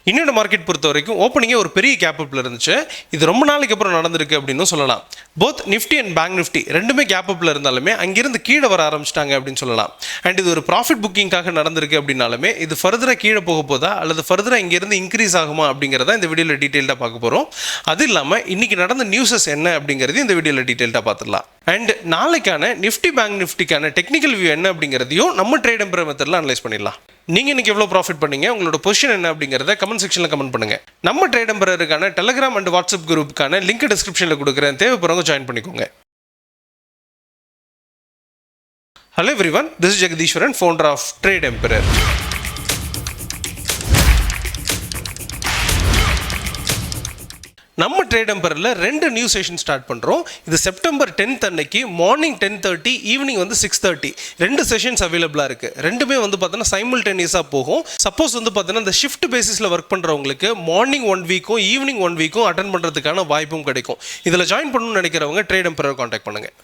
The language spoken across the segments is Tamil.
இன்னொரு மார்க்கெட் பொறுத்த வரைக்கும் ஓப்பனிங்கே ஒரு பெரிய கேப் அப்பில் இருந்துச்சு. இது ரொம்ப நாளைக்கு அப்புறம் நடந்திருக்கு அப்படின்னு சொல்லலாம். Both Nifty and bank Nifty ரெண்டுமே கேப் அப்பில் இருந்தாலுமே அங்கிருந்து கீழே வர ஆரம்பிச்சிட்டாங்க அப்படின்னு சொல்லலாம். அண்ட் இது ஒரு ப்ராஃபிட் புக்கிங்காக நடந்திருக்கு அப்படின்னாலுமே இது ஃபர்தராக கீழே போக போதா அல்லது ஃபர்தராக இங்கேருந்து இன்க்ரீஸ் ஆகுமா அப்படிங்கிறத இந்த வீடியோவில் டீட்டெயில்டாக பார்க்க போகிறோம். அது இல்லாமல் இன்றைக்கி நடந்த நியூஸஸ் என்ன அப்படிங்கிறதையும் இந்த வீடியோவில் டீட்டெயில்டாக பார்த்துடலாம். அண்ட் நாளைக்கான நிஃப்டி பேங்க் நிஃப்டிக்கான டெக்னிக்கல் வியூ என்ன அப்படிங்கிறதையும் நம்ம ட்ரேட் எம்பர் மெத்தடில் அனலைஸ் பண்ணிடலாம். நீங்கள் இன்றைக்கி எவ்வளோ ப்ராஃபிட் பண்ணீங்க, உங்களோட பொசிஷன் என்ன அப்படிங்கிறத கமெண்ட் செக்ஷனில் கமெண்ட் பண்ணுங்கள். நம்ம ட்ரேட் எம்பருக்கான டெலிகிராம் அண்ட் வாட்ஸ்அப் குரூப்புக்கான லிங்க் டிஸ்கிரிப்ஷனில் கொடுக்குறேன், தேவைப்படுறவங்க ஜாயின் பண்ணிக்கோங்க. Hello everyone, this is Jagadeeswaran, founder of trade emperor. நம்ம ட்ரேட் எம்பரில் 2 நியூ செஷன் ஸ்டார்ட் பண்ணுறோம். இது செப்டம்பர் 10th அன்னைக்கு மார்னிங் 10:30, ஈவினிங் 6:30 2 செஷன்ஸ் அவைலபிளாக இருக்குது. ரெண்டுமே பார்த்தீங்கன்னா சைமல்டேனியஸாக போகும். சப்போஸ் பார்த்தீங்கன்னா இந்த ஷிஃப்ட் பேசிஸில் ஒர்க் பண்ணுறவங்களுக்கு மார்னிங் 1 வீக்கும் ஈவினிங் 1 வீக்கும் அட்டன் பண்ணுறதுக்கான வாய்ப்பும் கிடைக்கும். இதில் ஜாயின் பண்ணணும்னு நினைக்கிறவங்க ட்ரேட் எம்பரர் கான்டாக்ட் பண்ணுங்கள்.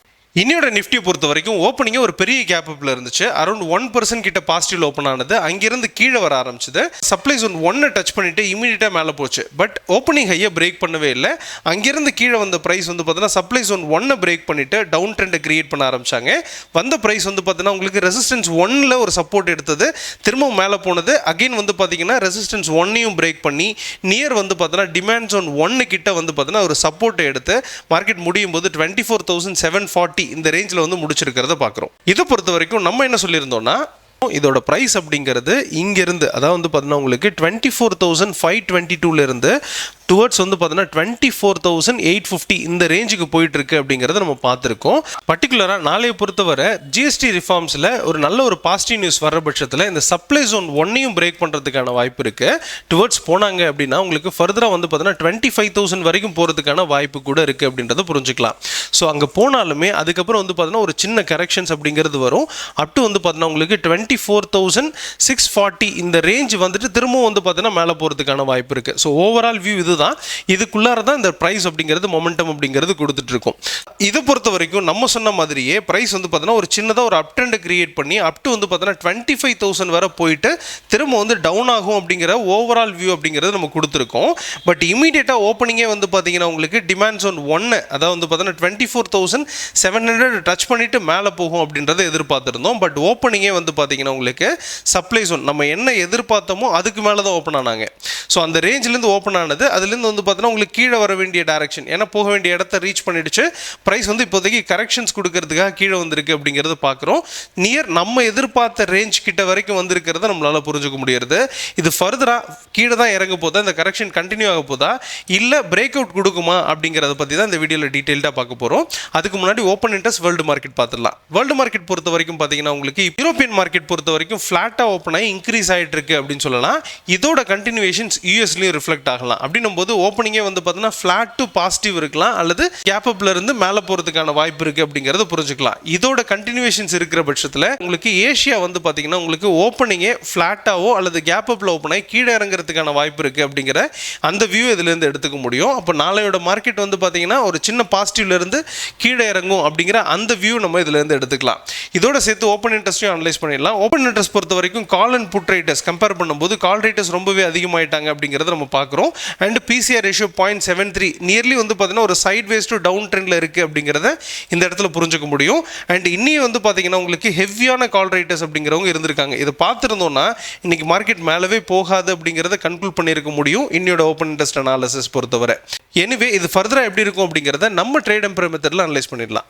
இன்னையோட நிஃப்டியை பொறுத்த வரைக்கும் ஓப்பனிங்கே ஒரு பெரிய கேப் அப்பில் இருந்துச்சு. அரௌண்ட் 1% கிட்ட பாசிட்டிவ் ஓப்பன் ஆனது. அங்கிருந்து கீழே வர ஆரம்பிச்சது. சப்ளை ஜோன் 1 டச் பண்ணிட்டு இமீடியட்டாக மேலே போச்சு. பட் ஓப்பனிங் ஹையை பிரேக் பண்ணவே இல்லை. அங்கிருந்து கீழே வந்த ப்ரைஸ் பார்த்தீங்கன்னா சப்ளை ஜோன் 1 பிரேக் பண்ணிட்டு டவுன் ட்ரெண்டை கிரியேட் பண்ண ஆரம்பிச்சாங்க. வந்த ப்ரைஸ் பார்த்தீங்கன்னா உங்களுக்கு ரெசிஸ்டன்ஸ் 1ல் ஒரு சப்போர்ட் எடுத்தது, திரும்பவும் மேலே போனது. அகைன் பார்த்தீங்கன்னா ரெசிஸ்டன்ஸ் 1ஐயும் பிரேக் பண்ணி நியர் பார்த்தீங்கன்னா டிமாண்ட் ஜோன் 1 கிட்ட பார்த்தீங்கன்னா ஒரு சப்போர்ட்டை எடுத்து மார்க்கெட் முடியும் போது 24,740 இந்த ரேஞ்சில் முடிச்சிருக்கிறத பார்க்குறோம். இதை பொறுத்த வரைக்கும் நம்ம என்ன சொல்லியிருந்தோம்னா, இதோட ப்ரைஸ் அப்படிங்கிறது இங்கேருந்து அதாவது பார்த்தீங்கன்னா உங்களுக்கு 24,522 டுவர்ட்ஸ் பார்த்தீங்கன்னா 24,850 இந்த ரேஞ்சுக்கு போயிட்டு இருக்கு அப்படிங்கிறத நம்ம பார்த்துருக்கோம். பர்டிகுலராக நாளைய பொறுத்தவரை ஜிஎஸ்டி ரிஃபார்ம்ஸில் ஒரு நல்ல ஒரு பாசிட்டிவ் நியூஸ் வர்ற பட்சத்தில் இந்த சப்ளை ஜோன் 1ஐயும் பிரேக் பண்ணுறதுக்கான வாய்ப்பு இருக்கு. டுவர்ட்ஸ் போனாங்க அப்படின்னா உங்களுக்கு ஃபர்தராக பார்த்தீங்கன்னா 25,000 வரைக்கும் போகிறதுக்கான வாய்ப்பு கூட இருக்குது அப்படின்றத புரிஞ்சுக்கலாம். ஸோ அங்கே போனாலுமே அதுக்கப்புறம் பார்த்தீங்கன்னா ஒரு சின்ன கரெக்ஷன்ஸ் அப்படிங்கிறது வரும். அப் டு பார்த்தீங்கன்னா உங்களுக்கு 24,640 இந்த ரேஞ்ச் திரும்பவும் பார்த்தீங்கன்னா மேலே போகிறதுக்கான வாய்ப்பு இருக்குது. ஸோ ஓவரால் வியூ இதுதான். இதுக்குள்ளார தான் இந்த பிரைஸ் அப்படிங்கிறது மொமெண்டம் அப்படிங்கிறது கொடுத்துட்டு இருக்கும். இதை பொறுத்த வரைக்கும் நம்ம சொன்ன மாதிரியே பிரைஸ் பார்த்தீங்கன்னா ஒரு சின்னதாக ஒரு அப் ட்ரெண்ட் கிரியேட் பண்ணி அப் டு பார்த்தீங்கன்னா 25,000 வரை போயிட்டு திரும்ப டவுன் ஆகும் அப்படிங்கிற ஓவரால் வியூ அப்படிங்கிறது நம்ம கொடுத்துருக்கோம். பட் இமீடியட்டாக ஓப்பனிங்கே பார்த்தீங்கன்னா உங்களுக்கு டிமாண்ட் ஜோன் 1 அதாவது பார்த்தீங்கன்னா 24,700 டச் பண்ணிட்டு மேலே போகும் அப்படின்றத எதிர்பார்த்துருந்தோம். பட் ஓப்பனிங்கே பார்த்தீங்கன்னா உங்களுக்கு சப்ளை ஜோன் நம்ம என்ன எதிர்பார்த்தோமோ அதுக்கு மேலே தான் ஓப்பன் ஆனாங்க. ஸோ அந்த ரேஞ்சிலேருந்து ஓப்பன் ஆனது அதுலேருந்து பார்த்தீங்கன்னா உங்களுக்கு கீழே வர வேண்டிய டைரக்ஷன், ஏன்னா போக வேண்டிய இடத்த ரீச் பண்ணிடுச்சு. ப்ரைஸ் இப்போதைக்கு கரெக்ஷன்ஸ் கொடுக்கறதுக்காக கீழே வந்திருக்கு அப்படிங்கிறது பார்க்குறோம். நியர் நம்ம எதிர்பார்த்த ரேஞ்ச் கிட்ட வரைக்கும் வந்திருக்கிறத நம்மளால புரிஞ்சுக்க முடியாது. இது ஃபர்தராக கீழே தான் இறங்க போதா, இந்த கரெக்ஷன் கண்டினியூ ஆக போதா, இல்லை பிரேக் அவுட் கொடுக்குமா அப்படிங்கிறத பற்றி தான் இந்த வீடியோவில் டீட்டெயில்டாக பார்க்க போகிறோம். அதுக்கு முன்னாடி ஓப்பன் இன்ட்ரெஸ்ட் வேர்ல்டு மார்க்கெட் பார்த்துடலாம். வேர்ல்டு மார்க்கெட் பொறுத்த வரைக்கும் பார்த்தீங்கன்னா உங்களுக்கு யூரோப்பியன் மார்க்கெட் பொறுத்த வரைக்கும் ஃப்ளாட்டாக ஓப்பன் ஆகி இன்க்ரீஸ் ஆகிட்டு இருக்கு அப்படின்னு சொல்லலாம். இதோட கண்டினியூவேஷன்ஸ் யூஎஸ்லையும் ரிஃப்ளெக்ட் ஆகலாம். அப்படின்னும் போது ஓப்பனிங்கே பார்த்தீங்கன்னா ஃப்ளாட் டு பாசிட்டிவ் இருக்கலாம் அல்லது கேப் அப்ல இருந்து மேலே போகிறதுக்கான வாய்ப்பு இருக்குது அப்படிங்கிறத புரிஞ்சுக்கலாம். இதோட கண்டினியூவேஷன்ஸ் இருக்கிற பட்சத்தில் உங்களுக்கு ஏஷியா பார்த்தீங்கன்னா உங்களுக்கு ஓப்பனிங்கே ஃப்ளாட்டாவோ அல்லது கேப் அப்ல ஓப்பன் ஆகி கீழே இறங்குறதுக்கான வாய்ப்பு இருக்குது அப்படிங்கிற அந்த வியூ இதுலேருந்து எடுத்துக்க முடியும். அப்போ நாளையோட மார்க்கெட் பார்த்தீங்கன்னா ஒரு சின்ன பாசிட்டிவ்ல இருந்து கீழே இறங்கும் அப்படிங்கிற அந்த வியூ நம்ம இதுலேருந்து எடுத்துக்கலாம். இதோட சேர்த்து ஓப்பன் இன்ட்ரெஸ்ட்டையும் அனலைஸ் பண்ணிடலாம். ஓப்பன் இன்ட்ரெஸ்ட் பொறுத்த வரைக்கும் call and put traders compare பண்ணும்போது கால் ரேட்டர்ஸ் ரொம்பவே அதிகமாயிட்டாங்க அப்படிங்கிறத நம்ம பார்க்குறோம். அண்ட் பிசிஆர் ரேஷியோ 0.73 நியர்லி பார்த்தீங்கன்னா ஒரு சைட் வேஸ் டு டவுன் ட்ரெண்டில் இருக்குது அப்படிங்கிறத இந்த இடத்துல புரிஞ்சுக்க முடியும். அண்ட் இன்னும் பார்த்தீங்கன்னா உங்களுக்கு ஹெவியான கால் ரேட்டர்ஸ் அப்படிங்கிறவங்க இருந்திருக்காங்க. இதை பார்த்துருந்தோம்னா இன்னைக்கு மார்க்கெட் மேலவே போகாது அப்படிங்கிறத கன்க்ளூட் பண்ணியிருக்க முடியும் இன்னையோட ஓப்பன் இன்ட்ரெஸ்ட் அனாலிசிஸ் பொறுத்தவரை. எனிவே இது ஃபர்தராக எப்படி இருக்கும் அப்படிங்கிறத நம்ம ட்ரேட் எம்பர் மெத்தடில் அனலைஸ் பண்ணிடலாம்.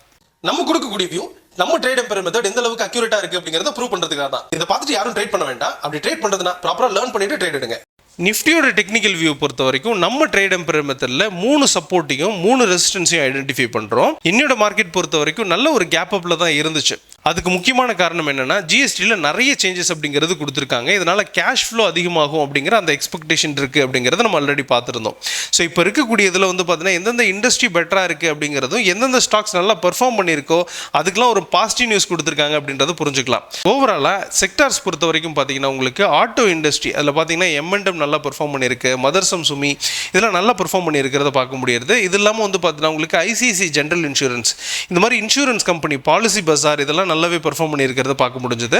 நம்ம கொடுக்கக்கூடிய வியூ நம்ம ட்ரேட் எம்பர் மெத்தட் எந்த அளவுக்கு அக்யூரேட்டா இருக்கு அப்படிங்கறத ப்ரூவ் பண்றதுக்காக தான். இதை பார்த்துட்டு யாரும் ட்ரேட் பண்ண வேண்டாம். அப்படி ட்ரேட் பண்றதுனா ப்ராப்பரா லேர்ன் பண்ணிட்டு ட்ரேட் எடுங்க. நிஃப்டியோட டெக்னிக்கல் வியூ பொறுத்த வரைக்கும் நம்ம ட்ரேட் எம்பர் மெத்தடில் 3 சப்போர்ட்டையும் 3 ரெசிஸ்டன்ஸையும் ஐடென்டிஃபை பண்ணுறோம். இன்னோட மார்க்கெட் பொறுத்த வரைக்கும் நல்ல ஒரு கேப் அப்பில் தான் இருந்துச்சு. அதுக்கு முக்கியமான காரணம் என்னன்னா ஜிஎஸ்டியில் நிறைய சேஞ்சஸ் அப்படிங்கிறது கொடுத்துருக்காங்க. இதனால கேஷ் ஃப்ளோ அதிகமாகும் அப்படிங்கிற அந்த எக்ஸ்பெக்டேஷன் இருக்குது அப்படிங்கிறத நம்ம ஆல்ரெடி பார்த்துருந்தோம். ஸோ இப்போ இருக்கக்கூடிய இதில் பார்த்தீங்கன்னா எந்தெந்த இண்டஸ்ட்ரி பெட்டராக இருக்குது அப்படிங்கிறதும் எந்தெந்த ஸ்டாக்ஸ் நல்லா பெர்ஃபார்ம் பண்ணியிருக்கோ அதுக்கெலாம் ஒரு பாசிட்டிவ் நியூஸ் கொடுத்துருக்காங்க அப்படின்றத புரிஞ்சுக்கலாம். ஓவராலாக செக்டார்ஸ் பொறுத்த வரைக்கும் பார்த்தீங்கன்னா உங்களுக்கு ஆட்டோ இண்டஸ்ட்ரி அதில் பார்த்தீங்கன்னா M&M நல்லா பெர்ஃபார்ம் பண்ணியிருக்கு, மதர்சம் சுமி இதெல்லாம் நல்லா பெர்ஃபார்ம் பண்ணியிருக்கிறத பார்க்க முடியாது. இது இல்லாமல் பார்த்தீங்கன்னா உங்களுக்கு ஐசிஐசி ஜென்ரல் இன்சூரன்ஸ் இந்த மாதிரி இன்சூரன்ஸ் கம்பெனி பாலிசி பஜார் இதெல்லாம் நல்லாவே பெர்ஃபார்ம் பண்ணியிருக்கிறத பார்க்க முடிஞ்சது.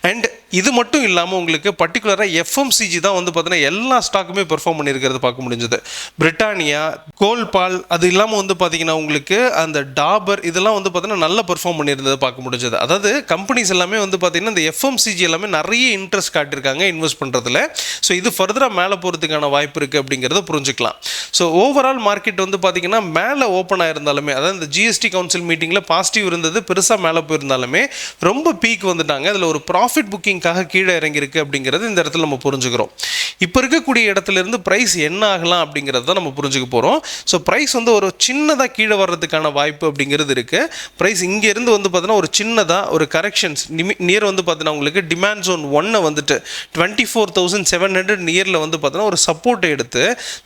அண்ட் இது மட்டும் இல்லாமல் உங்களுக்கு பர்டிகுலராக எஃப்எம்சிஜி தான் வந்து பார்த்தீங்கன்னா எல்லா ஸ்டாக்குமே பெர்ஃபார்ம் பண்ணியிருக்கிறது பார்க்க முடிஞ்சது. பிரிட்டானியா, கோல்பால், அது இல்லாமல் வந்து பார்த்தீங்கன்னா உங்களுக்கு அந்த டாபர் இதெல்லாம் வந்து பார்த்தீங்கன்னா நல்லா பெர்ஃபார்ம் பண்ணியிருந்தது பார்க்க முடிஞ்சது. அதாவது கம்பெனிஸ் எல்லாமே வந்து பார்த்தீங்கன்னா இந்த எஃப்எம்சிஜி எல்லாமே நிறைய இன்ட்ரெஸ்ட் காட்டியிருக்காங்க இன்வெஸ்ட் பண்ணுறதுல. ஸோ இது ஃபர்தராக மேலே போகிறதுக்கான வாய்ப்பு இருக்குது அப்படிங்கிறத புரிஞ்சுக்கலாம். ஸோ ஓவரால் மார்க்கெட் வந்து பார்த்தீங்கன்னா மேலே ஓப்பன் ஆயிருந்தாலுமே, அதாவது இந்த ஜிஎஸ்டி கவுன்சில் மீட்டிங்கில் பாசிட்டிவ் இருந்தது, பெருசாக மேலே போயிருந்தாலுமே ரொம்ப பீக் வந்துட்டாங்க. அதில் ஒரு ப்ராஃபிட் புக்கிங்காக கீழே இறங்கியிருக்கு அப்படிங்கிறது இந்த இடத்துல நம்ம புரிஞ்சுக்கிறோம். இப்போ இருக்கக்கூடிய இடத்துல இருந்து ப்ரைஸ் என்ன ஆகலாம் அப்படிங்கிறது தான் நம்ம புரிஞ்சுக்க போகிறோம். ஸோ ப்ரைஸ் வந்து ஒரு சின்னதாக கீழே வர்றதுக்கான வாய்ப்பு அப்படிங்கிறது இருக்குது. ப்ரைஸ் இங்கேருந்து வந்து பார்த்தீங்கன்னா ஒரு சின்னதாக ஒரு கரெக்ஷன்ஸ் நியர் வந்து பார்த்தீங்கன்னா உங்களுக்கு டிமாண்ட் ஜோன் 1 வந்துட்டு 24,700 நியரில் வந்து பார்த்தீங்கன்னா ஒரு சப்போர்ட் எடுத்து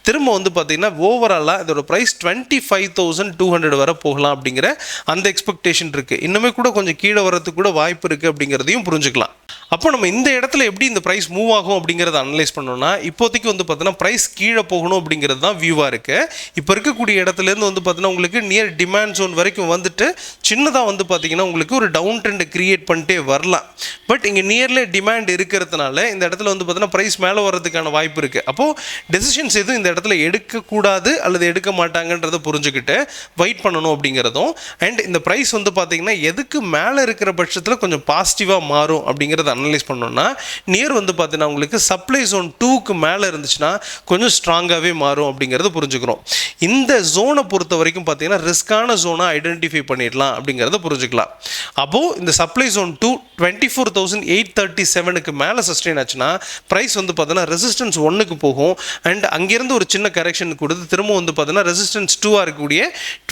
திரும்ப வந்து பார்த்தீங்கன்னா ஓவராலாக இதோட ப்ரைஸ் 25,200 வரை போகலாம் அப்படிங்கிற அந்த எக்ஸ்பெக்டேஷன் இருக்குது. இன்னுமே கூட கொஞ்சம் கீழே வர்றதுக்கு கூட வாய்ப்பு இருக்குது அப்படிங்கிறதையும் புரிஞ்சுக்கலாம். அப்போ நம்ம இந்த இடத்துல எப்படி இந்த ப்ரைஸ் மூவ் ஆகும் அப்படிங்கிறத அனலைஸ் பண்ணோம்னா, இப்போதைக்கு வந்து பார்த்தீங்கன்னா ப்ரைஸ் கீழே போகணும் அப்படிங்கிறது தான் வியூவாக இருக்குது. இப்போ இருக்கக்கூடிய இடத்துலேருந்து வந்து பார்த்தீங்கன்னா உங்களுக்கு நியர் டிமாண்ட் ஜோன் வரைக்கும் வந்துட்டு சின்னதாக வந்து பார்த்தீங்கன்னா உங்களுக்கு ஒரு டவுன் ட்ரெண்ட் கிரியேட் பண்ணிட்டே வரலாம். பட் இங்கே நியர்ல டிமாண்ட் இருக்கிறதுனால இந்த இடத்துல வந்து பார்த்தீங்கன்னா ப்ரைஸ் மேலே வர்றதுக்கான வாய்ப்பு இருக்குது. அப்போது டெசிஷன்ஸ் எதுவும் இந்த இடத்துல எடுக்கக்கூடாது அல்லது எடுக்க மாட்டாங்கன்றதை புரிஞ்சுக்கிட்டு வெயிட் பண்ணணும் அப்படிங்கிறதும், அண்ட் இந்த ப்ரைஸ் வந்து பார்த்தீங்கன்னா எதுக்கு மேலே இருக்கிற பட்சத்தில் கொஞ்சம் பாசிட்டிவாக மாறும் அப்படிங்கிறத அனலைஸ் பண்ணோம்னா, நியர் வந்து பார்த்தீங்கன்னா உங்களுக்கு சப்ளை ஜோன் 2க்கு மேலே இருந்துச்சுன்னா கொஞ்சம் ஸ்ட்ராங்காகவே மாறும் அப்படிங்கிறது புரிஞ்சுக்கிறோம். இந்த ஜோனை பொறுத்த வரைக்கும் பார்த்தீங்கன்னா ரிஸ்கான ஜோனாக ஐடென்டிஃபை பண்ணிடலாம் அப்படிங்கிறத புரிஞ்சுக்கலாம். அப்போது இந்த சப்ளை ஜோன் 2 24,837க்கு மேலே சஸ்டெயின் ஆச்சுன்னா ப்ரைஸ் வந்து பார்த்தீங்கன்னா ரெசிஸ்டன்ஸ் 1க்கு போகும். அண்ட் அங்கேருந்து ஒரு சின்ன கரெக்ஷன் கொடுத்து திரும்ப வந்து பார்த்தீங்கன்னா ரெசிஸ்டன்ஸ் 2ஆக இருக்கக்கூடிய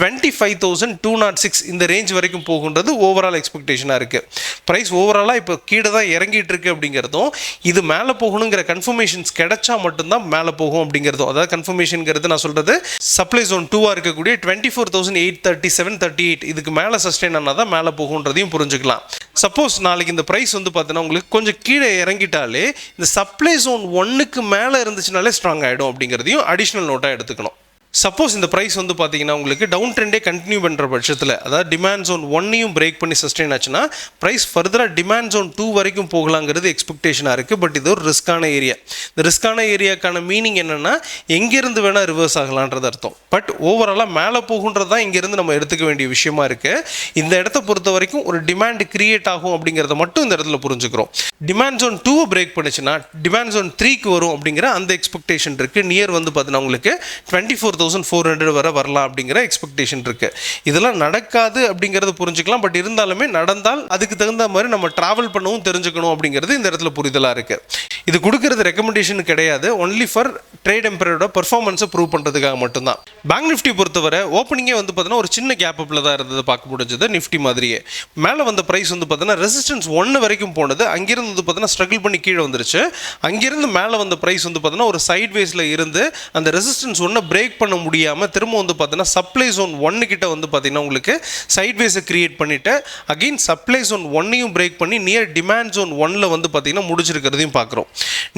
25,206 இந்த ரேஞ்ச் வரைக்கும் போகுன்றது ஓவரால் எக்ஸ்பெக்டேஷனாக இருக்குது. ப்ரைஸ் ஓவராலாக இப்போ கீழே தான் இறங்கிட்டு இருக்கு அப்படிங்கிறதும், இது மேலே போகணுங்கிற கன்ஃபர்மேஷன்ஸ் கிடைச்சா மட்டும்தான் மேலே போகும் அப்படிங்கிறதும், அதாவது கன்ஃபர்மேஷன்ங்கிறது நான் சொல்கிறது சப்ளை ஜோன் 2ஆக இருக்கக்கூடிய 24,837-38 இதுக்கு மேலே சஸ்டெயின் ஆனால் தான் மேலே போகுன்றதையும் புரிஞ்சுக்கலாம். சப்போஸ் நாளைக்கு இந்த ப்ரைஸ் வந்து பார்த்தீங்கன்னா உங்களுக்கு கொஞ்சம் கீழே இறங்கிட்டாலே இந்த சப்ளை ஜோன் 1க்கு மேலே இருந்துச்சுனாலே ஸ்ட்ராங் ஆகிடும் அப்படிங்கிறதையும் அடிஷ்னல் நோட்டாக எடுத்துக்கணும். சப்போஸ் இந்த ப்ரைஸ் வந்து பார்த்தீங்கன்னா உங்களுக்கு டவுன் ட்ரெண்டே கண்டினியூ பண்ணுற பட்சத்தில், அதாவது டிமாண்ட் ஜோன் 1ஐயும் பிரேக் பண்ணி சஸ்டெயின் ஆச்சுன்னா ப்ரைஸ் ஃபர்தராக டிமாண்ட் ஜோன் 2 வரைக்கும் போகலாங்கிறது எக்ஸ்பெக்டேஷனாக இருக்குது. பட் இது ஒரு ரிஸ்கான ஏரியா. இந்த ரிஸ்கான ஏரியாக்கான மீனிங் என்னென்னா எங்கேருந்து வேணால் ரிவர்ஸ் ஆகலான்றது அர்த்தம். பட் ஓவராலாக மேலே போகுன்றது தான் இங்கேருந்து நம்ம எடுத்துக்க வேண்டிய விஷயமா இருக்குது. இந்த இடத்த பொறுத்த வரைக்கும் ஒரு டிமாண்ட் கிரியேட் ஆகும் அப்படிங்கிறத மட்டும் இந்த இடத்துல புரிஞ்சுக்கிறோம். டிமாண்ட் ஜோன் 2 பிரேக் பண்ணிச்சுன்னா டிமாண்ட் ஜோன் 3க்கு வரும் அப்படிங்கிற அந்த எக்ஸ்பெக்டேஷன் இருக்குது. நியர் வந்து பார்த்தீங்கன்னா உங்களுக்கு 24,400 வரை வரலாம் அப்படிங்கிற எக்ஸ்பெக்டேஷன் இருக்குது. இதெல்லாம் நடக்காது அப்படிங்கிறது புரிஞ்சுக்கலாம். பட் இருந்தாலுமே நடந்தால் அதுக்கு தகுந்த மாதிரி நம்ம ட்ராவல் பண்ணவும் தெரிஞ்சுக்கணும் அப்படிங்கிறது இந்த இடத்துல புரிதலாக இருக்குது. இது கொடுக்கறது ரெக்கமெண்டேஷன் கிடையாது, ஒன்லி ஃபார் ட்ரேட் எம்பரோட பர்ஃபார்மன்ஸை ப்ரூவ் பண்ணுறதுக்காக மட்டும்தான். பேங்க் நிஃப்டி பொறுத்தவரை ஓப்பனிங்கே வந்து பார்த்தீங்கன்னா ஒரு சின்ன கேப் அப்பில் தான் இருந்தது பார்க்க முடிஞ்சது. நிஃப்டி மாதிரியே மேலே வந்த ப்ரைஸ் வந்து பார்த்தீங்கன்னா ரெசிஸ்டன்ஸ் 1 வரைக்கும் போனது, அங்கிருந்து வந்து பார்த்தீங்கன்னா ஸ்ட்ரகிள் பண்ணி கீழே வந்துருச்சு. அங்கிருந்து மேலே வந்த ப்ரைஸ் வந்து பார்த்தீங்கன்னா ஒரு சைட்வேஸில் இருந்து அந்த ரெசிஸ்டன்ஸ் 1 பிரேக் பண்ண முடியாமல் திரும்ப வந்து பார்த்தீங்கன்னா சப்ளை ஜோன் 1 கிட்ட வந்து பார்த்தீங்கன்னா உங்களுக்கு சைட்வேஸை கிரியேட் பண்ணிவிட்டு அகெயின் சப்ளை ஜோன் 1ஐயும் பிரேக் பண்ணி நியர் டிமாண்ட் ஜோன் 1ல் வந்து பார்த்தீங்கன்னா முடிச்சிருக்கிறதையும் பார்க்குறோம்.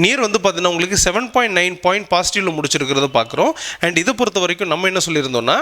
நியர் வந்து பார்த்தீங்கன்னா உங்களுக்கு 7.9 பாயிண்ட் பாசிட்டிவ்ல முடிச்சிருக்கிறத பார்க்குறோம். அண்ட் இதை பொறுத்த வரைக்கும் நம்ம என்ன சொல்லியிருந்தோம்னா,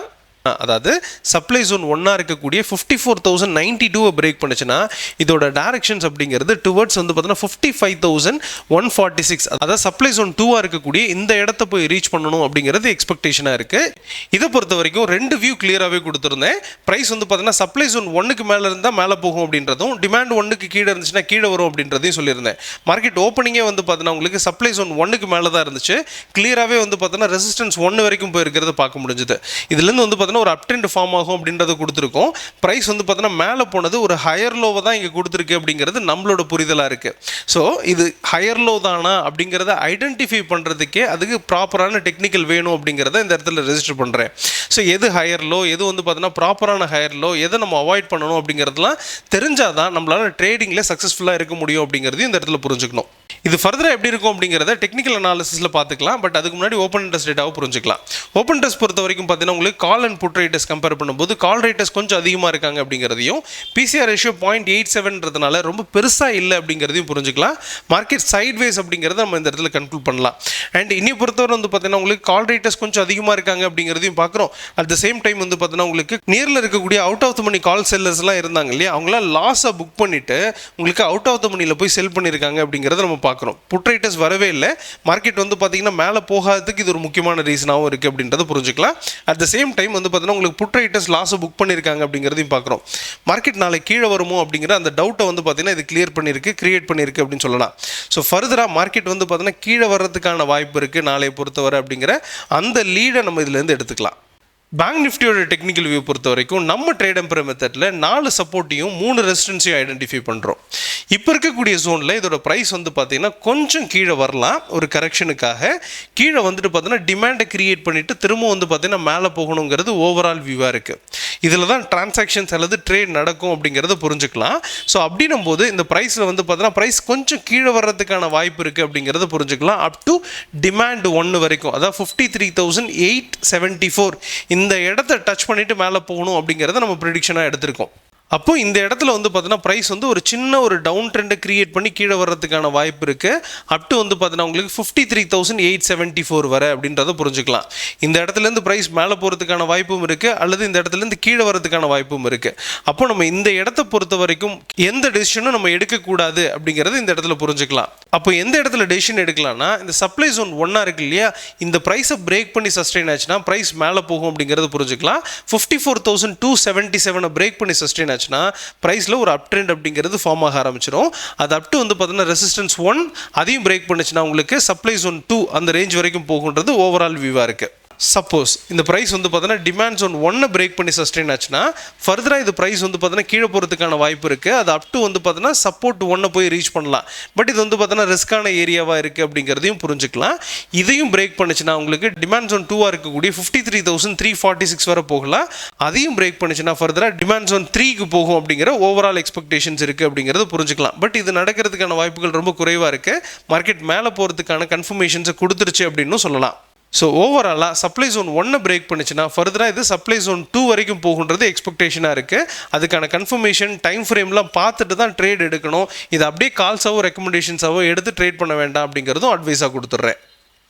அதாவது சப்ளை ஜோன் 1ஆக இருக்கக்கூடிய 54,092 பிரேக் பண்ணுச்சுன்னா இதோட டைரக்ஷன்ஸ் அப்படிங்கிறது டுவர்ட்ஸ் வந்து பார்த்தீங்கன்னா 55,146, அதாவது சப்ளை ஜோன் 2ஆக இருக்கக்கூடிய இந்த இடத்த போய் ரீச் பண்ணணும் அப்படிங்கிறது எக்ஸ்பெக்டேஷனாக இருக்குது. இதை பொறுத்த வரைக்கும் 2 வியூ கிளியராகவே கொடுத்துருந்தேன். ப்ரைஸ் வந்து பார்த்தீங்கன்னா சப்ளை ஜோன் 1க்கு மேலே இருந்தால் மேலே போகும் அப்படின்றதும், டிமாண்ட் 1க்கு கீழே இருந்துச்சுன்னா கீழே வரும் அப்படின்றதையும் சொல்லியிருந்தேன். மார்க்கெட் ஓப்பனிங்கே வந்து பார்த்தீங்கன்னா உங்களுக்கு சப்ளை ஜோன் 1க்கு மேலே தான் இருந்துச்சு. கிளியராகவே வந்து பார்த்தீங்கன்னா ரெசிஸ்டன்ஸ் 1 வரைக்கும் போயிருக்கிறத பார்க்க முடிஞ்சுது. இதுலேருந்து வந்து ஒரு அப் ட்ரெண்ட் ஃபார்ம் ஆகும் அப்படின்றத கொடுத்துருக்கோம். ப்ரைஸ் வந்து பார்த்தீங்கன்னா மேலே போனது ஒரு ஹையர் லோவை தான் இங்கே கொடுத்துருக்கு அப்படிங்கிறது நம்மளோட புரிதலாக இருக்குது. ஸோ இது ஹையர் லோ தானா அப்படிங்கிறத ஐடென்டிஃபை பண்ணுறதுக்கே அதுக்கு ப்ராப்பரான டெக்னிக்கல் வேணும் அப்படிங்கிறத இந்த இடத்துல ரெஜிஸ்டர் பண்ணுறேன். ஸோ எது ஹையர் லோ, எது வந்து பார்த்தீங்கன்னா ப்ராப்பரான ஹையர் லோ, எதை நம்ம அவாய்ட் பண்ணணும் அப்படிங்கிறதுலாம் தெரிஞ்சால் தான் நம்மளால் ட்ரேடிங்கில் சக்ஸஸ்ஃபுல்லாக இருக்க முடியும் அப்படிங்கிறதையும் இந்த இடத்துல புரிஞ்சுக்கணும். இது ஃபர்தராக எப்படி இருக்கும் அப்படிங்கிறத டெக்னிக்கல் அனாலிசிஸில் பார்த்துக்கலாம். பட் அதுக்கு முன்னாடி ஓப்பன் இன்ட்ரெஸ்ட் ரேட்டாவை புரிஞ்சுக்கலாம். ஓப்பன் இன்ட்ரெஸ்ட் பொறுத்த வரைக்கும் பார்த்தீங்கன்னா உங்களுக்கு call and put rates compare பண்ணும்போது கால் ரேட்டஸ் கொஞ்சம் அதிகமாக இருக்காங்க அப்படிங்கிறதையும், பிசிஆர் ரேஷியோ 0.87ன்றதுனால ரொம்ப பெருசாக இல்லை அப்படிங்கிறதையும் புரிஞ்சுக்கலாம். மார்க்கெட் சைட்வேஸ் அப்படிங்கிறத நம்ம இந்த இடத்துல கன்க்ளூட் பண்ணலாம். அண்ட் இனி பொறுத்தவரை வந்து பார்த்தீங்கன்னா உங்களுக்கு கால் ரேட்டஸ் கொஞ்சம் அதிகமாக இருக்காங்க அப்படிங்கிறதையும் பார்க்குறோம். அட் த சேம் டைம் வந்து பார்த்தீங்கன்னா உங்களுக்கு நியரில் இருக்கக்கூடிய அவுட் ஆஃப் த மணி கால் செல்லர்ஸ்லாம் இருந்தாங்க இல்லையா, அவங்களாம் லாஸை புக் பண்ணிவிட்டு உங்களுக்கு அவுட் ஆஃப் த மணியில் போய் செல் பண்ணியிருக்காங்க அப்படிங்கிறத நம்ம பார்க்குறோம். புட் ரேட்டஸ் வரவே இல்லை. மார்க்கெட் வந்து பார்த்தீங்கன்னா மேலே போகாததுக்கு இது ஒரு முக்கியமான ரீசனாகவும் இருக்குது அப்படின்றத புரிஞ்சுக்கலாம். அட் த சேம் டைம் வந்து பார்த்தீங்கன்னா உங்களுக்கு புட் ரேட்டஸ் லாஸை புக் பண்ணியிருக்காங்க அப்படிங்கிறதையும் பார்க்குறோம். மார்க்கெட் நாளை கீழே வருமோ அப்படிங்கிற அந்த டவுட்டை வந்து பார்த்தீங்கன்னா இது கிளியர் பண்ணியிருக்கு, கிரியேட் பண்ணியிருக்கு அப்படின்னு சொல்லலாம். ஸோ ஃபர்தராக மார்க்கெட் வந்து பார்த்தீங்கன்னா கீழே வர்றதுக்கான வாய்ப்பு இருக்குது நாளை பொறுத்தவரை அப்படிங்கிற அந்த லீடை நம்ம இதுலேருந்து எடுத்துக்கலாம். பேங்க் நிஃப்டியோட டெக்னிக்கல் வியூ பொறுத்த வரைக்கும் நம்ம ட்ரேட் எம்பர் மெத்தடில் 4 சப்போர்ட்டையும் 3 ரெசிஸ்டன்ஸையும் ஐடென்டிஃபை பண்ணுறோம். இப்போ இருக்கக்கூடிய ஜோனில் இதோட ப்ரைஸ் வந்து பார்த்தீங்கன்னா கொஞ்சம் கீழே வரலாம். ஒரு கரெக்ஷனுக்காக கீழே வந்துட்டு பார்த்தீங்கன்னா டிமாண்டை கிரியேட் பண்ணிவிட்டு திரும்ப வந்து பார்த்தீங்கன்னா மேலே போகணுங்கிறது ஓவரால் வியூவாக இருக்குது. இதில் தான் டிரான்சாக்ஷன்ஸ் அல்லது ட்ரேட் நடக்கும் அப்படிங்கிறத புரிஞ்சுக்கலாம். ஸோ அப்படின்னும் போது இந்த ப்ரைஸில் வந்து பார்த்தீங்கன்னா ப்ரைஸ் கொஞ்சம் கீழே வர்றதுக்கான வாய்ப்பு இருக்குது அப்படிங்கிறத புரிஞ்சுக்கலாம். அப் டு டிமாண்ட் 1 வரைக்கும், அதாவது 53,874 இந்த இடத்த டச் பண்ணிவிட்டு மேலே போகணும் அப்படிங்கிறத நம்ம ப்ரிடிக்ஷனாக எடுத்திருக்கோம். அப்போ இந்த இடத்துல வந்து பார்த்தீங்கன்னா ப்ரைஸ் வந்து ஒரு சின்ன ஒரு டவுன் ட்ரெண்டை கிரியேட் பண்ணி கீழே வர்றதுக்கான வாய்ப்பு இருக்குது. அப் டு வந்து பார்த்தீங்கன்னா உங்களுக்கு 53,874 வரை அப்படின்றத புரிஞ்சுக்கலாம். இந்த இடத்துலேருந்து ப்ரைஸ் மேலே போகிறதுக்கான வாய்ப்பும் இருக்குது, அல்லது இந்த இடத்துலேருந்து கீழே வர்றதுக்கான வாய்ப்பும் இருக்குது. அப்போ நம்ம இந்த இடத்த பொறுத்த வரைக்கும் எந்த டெசிஷனும் நம்ம எடுக்கக்கூடாது அப்படிங்கிறது இந்த இடத்துல புரிஞ்சுக்கலாம். அப்போ எந்த இடத்துல டெசிஷன் எடுக்கலாம்னா, இந்த சப்ளை ஜோன் 1 இருக்கு இல்லையா, இந்த ப்ரைஸை பிரேக் பண்ணி சஸ்டெயின் ஆச்சுன்னா ப்ரைஸ் மேலே போகும் அப்படிங்கிறது புரிஞ்சுக்கலாம். 54,277 பிரேக் பண்ணி சஸ்டெயின் ஆச்சுன்னா ப்ரைஸில் ஒரு அப் ட்ரெண்ட் அப்படிங்கிறது ஃபார்ம் ஆக ஆரம்பிச்சிடும். அது அப் டு வந்து பார்த்தீங்கன்னா ரெசிஸ்டன்ஸ் 1 அதையும் பிரேக் பண்ணிச்சுன்னா உங்களுக்கு சப்ளை ஜோன் 2 அந்த ரேஞ்ச் வரைக்கும் போகுன்றது ஓவரால் வியூவாக இருக்குது. சப்போஸ் இந்த ப்ரைஸ் வந்து பார்த்தீங்கன்னா டிமாண்ட் ஜோன் 1 பிரேக் பண்ணி சஸ்டெயின் ஆச்சுன்னா ஃபர்தராக இது ப்ரைஸ் வந்து பார்த்தீங்கன்னா கீழே போகிறதுக்கான வாய்ப்பு இருக்குது. அது அப் டு வந்து பார்த்தீங்கன்னா சப்போர்ட் 1 போய் ரீச் பண்ணலாம். பட் இது வந்து பார்த்தீங்கன்னா ரிஸ்க்கான ஏரியாவாக இருக்குது அப்படிங்கிறதையும் புரிஞ்சுக்கலாம். இதையும் பிரேக் பண்ணிச்சுன்னா உங்களுக்கு டிமாண்ட் ஜோன் 2 இருக்கக்கூடிய 53,346 வரை போகலாம். அதையும் பிரேக் பண்ணிச்சுன்னா ஃபர்தராக டிமாண்ட் ஜோன் 3க்கு போகும் அப்படிங்கிற ஓவரால் எக்ஸ்பெக்டேஷன்ஸ் இருக்குது அப்படிங்கிறத புரிஞ்சுக்கலாம். பட் இது நடக்கிறதுக்கான வாய்ப்புகள் ரொம்ப குறைவாக இருக்குது. மார்க்கெட் மேலே போகிறதுக்கான கன்ஃபர்மேஷன்ஸை கொடுத்துருச்சு அப்படின்னு சொல்லலாம். ஸோ ஓவராலாக சப்ளை ஜோன் 1 பிரேக் பண்ணிச்சுன்னா ஃபர்தராக இது சப்ளை ஜோன் 2 வரைக்கும் போகுன்றது எக்ஸ்பெக்டேஷனாக இருக்குது. அதுக்கான கன்ஃபர்மேஷன் டைம் ஃப்ரேம்லாம் பார்த்துட்டு தான் ட்ரேட் எடுக்கணும். இது அப்படியே கால்ஸாவோ ரெக்கமெண்டேஷன்ஸாவோ எடுத்து ட்ரேட் பண்ண வேண்டாம் அப்படிங்கிறதும் அட்வைஸாக கொடுத்துட்றேன்.